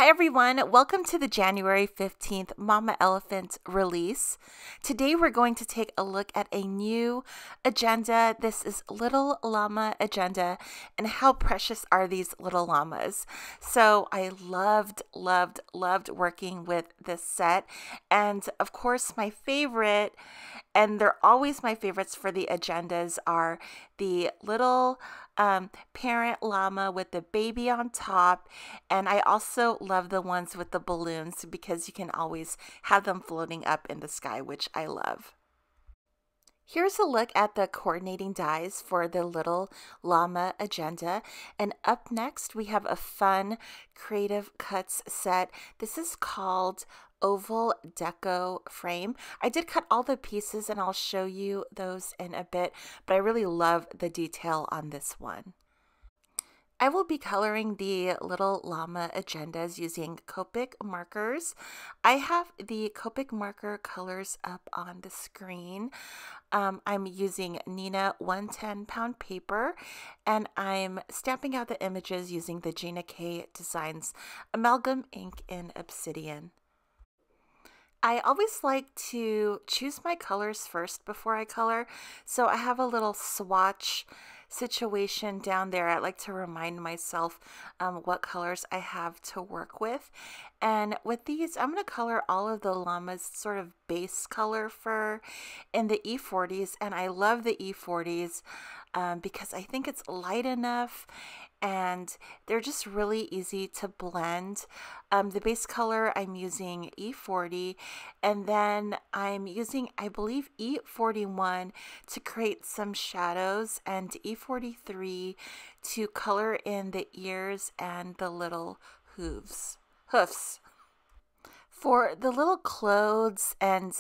Hi everyone, welcome to the January 15th Mama Elephant release. Today we're going to take a look at a new agenda. This is Little Llama Agenda, and how precious are these little llamas. So I loved working with this set, and of course my favorite, and they're always my favorites for the agendas, are the little parent llama with the baby on top, and I also love the ones with the balloons because you can always have them floating up in the sky, which I love. Here's a look at the coordinating dies for the Little Llama Agenda. And up next, we have a fun Creative Cuts set. This is called Oval Deco Frame. I did cut all the pieces and I'll show you those in a bit, but I really love the detail on this one. I will be coloring the Little Llama agendas using Copic markers. I have the Copic marker colors up on the screen. I'm using Neenah 110-pound paper, and I'm stamping out the images using the Gina K Designs Amalgam ink in Obsidian. I always like to choose my colors first before I color, so I have a little swatch situation down there. I like to remind myself what colors I have to work with. And with these, I'm going to color all of the llama's sort of base color fur in the E40s, and I love the E40s because I think it's light enough and they're just really easy to blend. The base color, I'm using E40, and then I'm using, I believe, E41 to create some shadows, and E43 to color in the ears and the little hoofs. For the little clothes and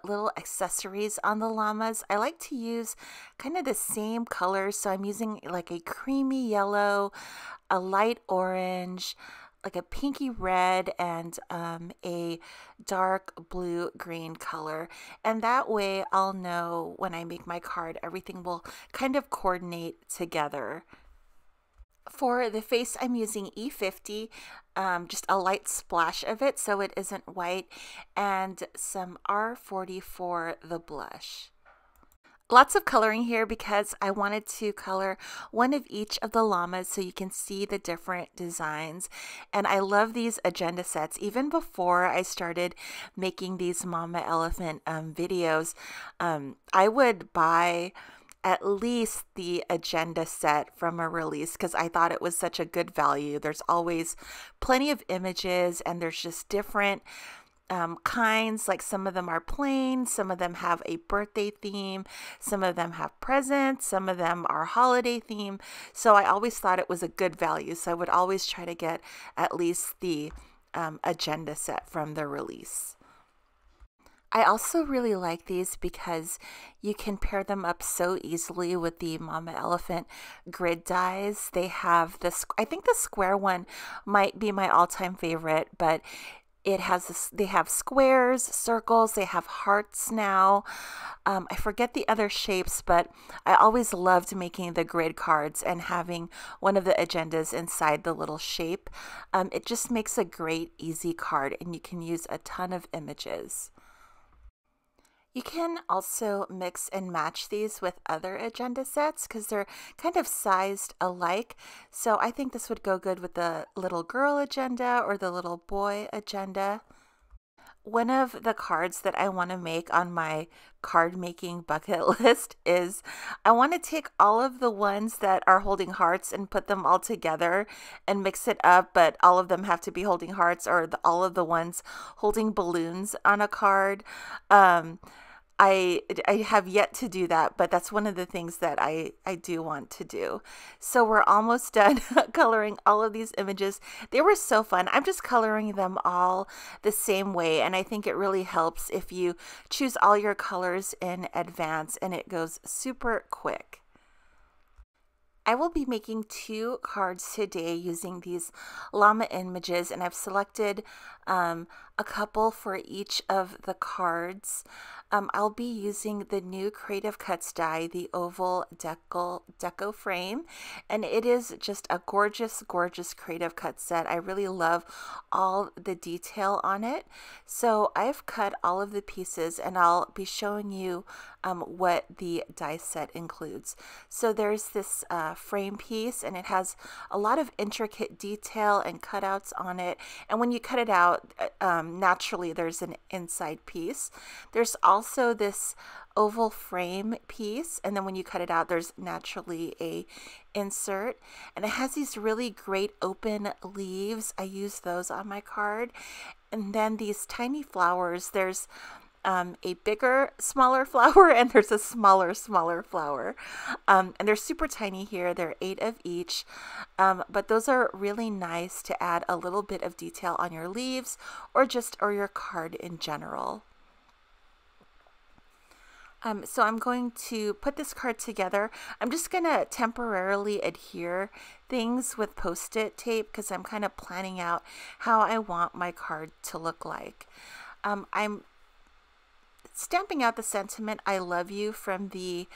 little accessories on the llamas, I like to use kind of the same colors. So I'm using like a creamy yellow, a light orange, like a pinky red, and a dark blue green color. And that way I'll know when I make my card, everything will kind of coordinate together. For the face, I'm using E50, just a light splash of it so it isn't white, and some R40 for the blush. Lots of coloring here because I wanted to color one of each of the llamas so you can see the different designs. And I love these agenda sets. Even before I started making these Mama Elephant videos, I would buy at least the agenda set from a release because I thought it was such a good value. There's always plenty of images, and there's just different kinds. Like some of them are plain, some of them have a birthday theme, some of them have presents, some of them are holiday theme. So I always thought it was a good value. So I would always try to get at least the agenda set from the release. I also really like these because you can pair them up so easily with the Mama Elephant grid dies. They have this, I think the square one might be my all-time favorite, but it has this, they have squares, circles, they have hearts now. I forget the other shapes, but I always loved making the grid cards and having one of the agendas inside the little shape. It just makes a great, easy card, and you can use a ton of images. You can also mix and match these with other agenda sets because they're kind of sized alike. So I think this would go good with the little girl agenda or the little boy agenda. One of the cards that I want to make on my card making bucket list is I want to take all of the ones that are holding hearts and put them all together and mix it up, but all of them have to be holding hearts, or all of the ones holding balloons on a card. I have yet to do that, but that's one of the things that I do want to do. So we're almost done coloring all of these images. They were so fun. I'm just coloring them all the same way, and I think it really helps if you choose all your colors in advance, and it goes super quick. I will be making 2 cards today using these llama images, and I've selected a couple for each of the cards. I'll be using the new Creative Cuts die, the oval Deco frame, and it is just a gorgeous, gorgeous Creative Cuts set. I really love all the detail on it. So I've cut all of the pieces, and I'll be showing you what the die set includes. So there's this frame piece, and it has a lot of intricate detail and cutouts on it. And when you cut it out, naturally there's an inside piece. There's also this oval frame piece, and then when you cut it out, there's naturally a insert, and it has these really great open leaves. I use those on my card. And then these tiny flowers, there's a bigger, smaller flower, and there's a smaller flower. And they're super tiny here. They're 8 of each. But those are really nice to add a little bit of detail on your leaves or your card in general. So I'm going to put this card together. I'm just going to temporarily adhere things with Post-it tape because I'm kind of planning out how I want my card to look like. I'm stamping out the sentiment "I love you" from the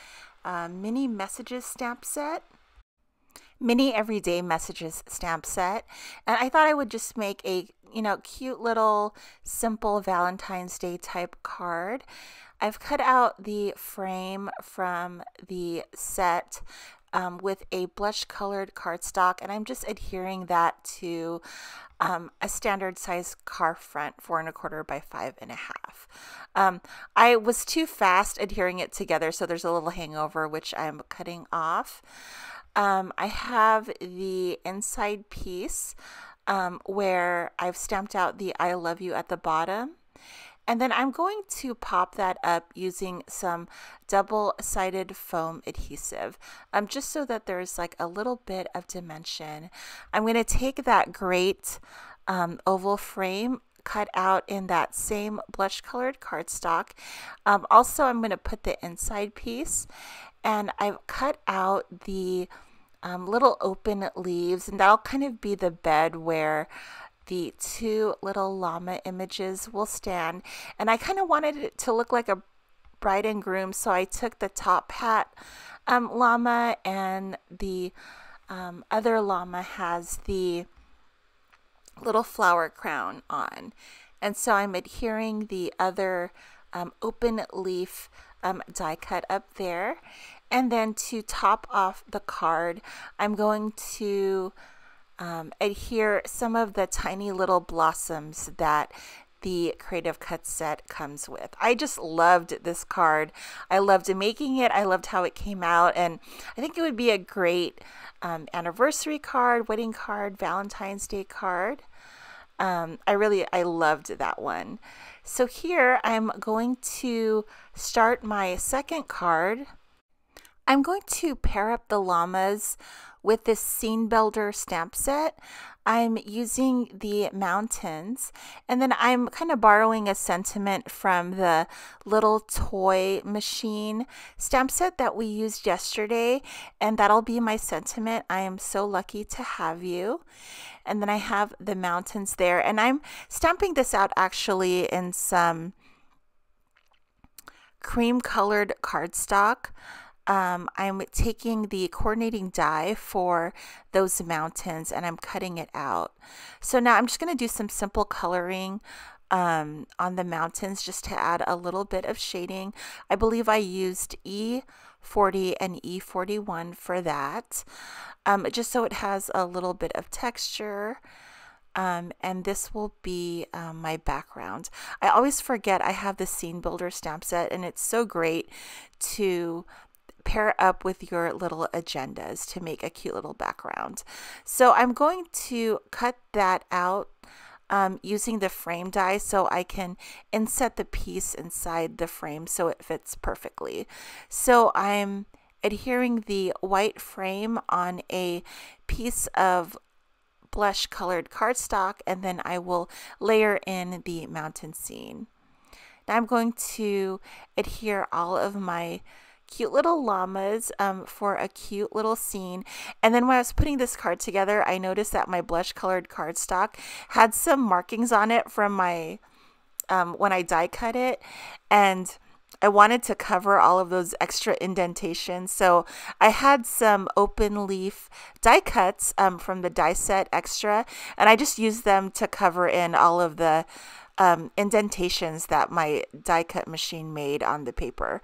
mini messages stamp set. Mini everyday messages stamp set, and I thought I would just make a cute little simple Valentine's Day type card. I've cut out the frame from the set with a blush colored cardstock, and I'm just adhering that to a standard size card front, 4 1/4 by 5 1/2. I was too fast adhering it together, so there's a little hangover which I'm cutting off. I have the inside piece where I've stamped out the "I love you" at the bottom. And then I'm going to pop that up using some double-sided foam adhesive, just so that there's like a little bit of dimension. I'm going to take that great oval frame cut out in that same blush-colored cardstock. Also, I'm going to put the inside piece, and I've cut out the little open leaves, and that'll kind of be the bed where the 2 little llama images will stand. And I kind of wanted it to look like a bride and groom, so I took the top hat llama, and the other llama has the little flower crown on. And so I'm adhering the other open leaf die cut up there. And then to top off the card, I'm going to adhere some of the tiny little blossoms that the Creative Cuts set comes with. I just loved this card. I loved making it. I loved how it came out, and I think it would be a great anniversary card, wedding card, Valentine's Day card. I loved that one. So here I'm going to start my second card. I'm going to pair up the llamas with this Scene Builder stamp set. I'm using the mountains, and then I'm kind of borrowing a sentiment from the little toy machine stamp set that we used yesterday, and that'll be my sentiment. I am so lucky to have you. And then I have the mountains there, and I'm stamping this out actually in some cream colored cardstock. I'm taking the coordinating die for those mountains, and I'm cutting it out. So now I'm just going to do some simple coloring on the mountains just to add a little bit of shading. I believe I used E40 and E41 for that, just so it has a little bit of texture. And this will be my background. I always forget I have the Scene Builder stamp set, and it's so great to pair up with your little agendas to make a cute little background. So I'm going to cut that out using the frame die so I can inset the piece inside the frame so it fits perfectly. So I'm adhering the white frame on a piece of blush colored cardstock, and then I will layer in the mountain scene. Now I'm going to adhere all of my cute little llamas for a cute little scene. And then when I was putting this card together, I noticed that my blush colored cardstock had some markings on it from my when I die cut it, and I wanted to cover all of those extra indentations. So I had some open leaf die cuts from the die set extra, and I just used them to cover in all of the indentations that my die cut machine made on the paper.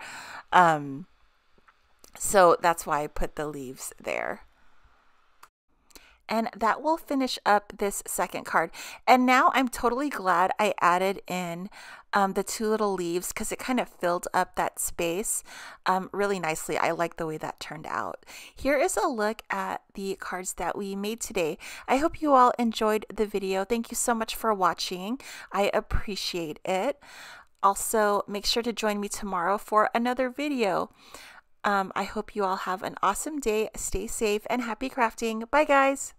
So that's why I put the leaves there. And that will finish up this second card. And now I'm totally glad I added in the two little leaves because it kind of filled up that space really nicely. I like the way that turned out. Here is a look at the cards that we made today. I hope you all enjoyed the video. Thank you so much for watching. I appreciate it. Also, make sure to join me tomorrow for another video. I hope you all have an awesome day. Stay safe and happy crafting. Bye, guys.